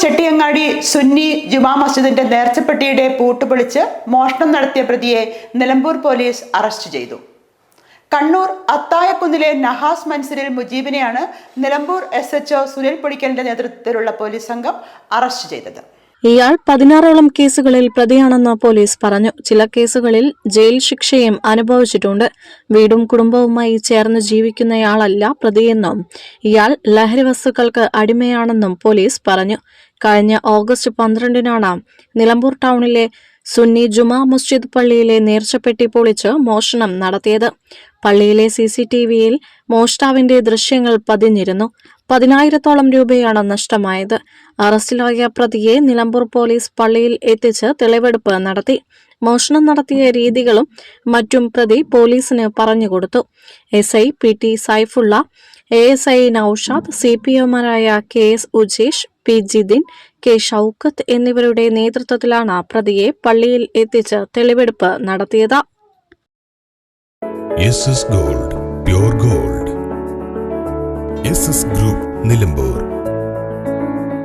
ചെട്ടിയങ്ങാടി സുന്നി ജുമാ മസ്ജിദിന്റെ നേർച്ചപ്പെട്ടിയുടെ പൂട്ടുപൊളിച്ച് മോഷണം നടത്തിയ പ്രതിയെ നിലമ്പൂർ പോലീസ് അറസ്റ്റ് ചെയ്തു. കണ്ണൂർ അത്തായക്കുന്നിലെ നഹാസ് മൻസിലിൽ മുജീബിനെയാണ് നിലമ്പൂർ SHO സുനിൽ പൊടിക്കലിന്റെ നേതൃത്വത്തിലുള്ള പോലീസ് സംഘം അറസ്റ്റ് ചെയ്തത്. ഇയാൾ 16ഓളം കേസുകളിൽ പ്രതിയാണെന്ന് പോലീസ് പറഞ്ഞു. ചില കേസുകളിൽ ജയിൽ ശിക്ഷയും അനുഭവിച്ചിട്ടുണ്ട്. വീടും കുടുംബവുമായി ചേർന്ന് ജീവിക്കുന്നയാളല്ല പ്രതിയെന്നും ഇയാൾ ലഹരി വസ്തുക്കൾക്ക് അടിമയാണെന്നും പോലീസ് പറഞ്ഞു. കഴിഞ്ഞ ഓഗസ്റ്റ് 12-നാണ് നിലമ്പൂർ ടൗണിലെ സുന്നി ജുമാ മസ്ജിദ് പള്ളിയിലെ നേർച്ചപ്പെട്ടി പൊളിച്ച് മോഷണം നടത്തിയത്. പള്ളിയിലെ CCTV-യിൽ മോഷ്ടാവിന്റെ ദൃശ്യങ്ങൾ പതിഞ്ഞിരുന്നു. 10,000-ഓളം രൂപയാണ് നഷ്ടമായത്. അറസ്റ്റിലായ പ്രതിയെ നിലമ്പൂർ പോലീസ് പള്ളിയിൽ എത്തിച്ച് തെളിവെടുപ്പ് നടത്തി. മോഷണം നടത്തിയ രീതികളും മറ്റും പ്രതി പോലീസിന് പറഞ്ഞുകൊടുത്തു. SI PT Saifullah, ASI Naushad, CPOമാരായ KS Ujesh, P Jithin, K Shoukath എന്നിവരുടെ നേതൃത്വത്തിലാണ് പ്രതിയെ പള്ളിയിൽ എത്തിച്ച് തെളിവെടുപ്പ് നടത്തിയത്. SS Gold, Pure Gold. SS Group, Nilambur.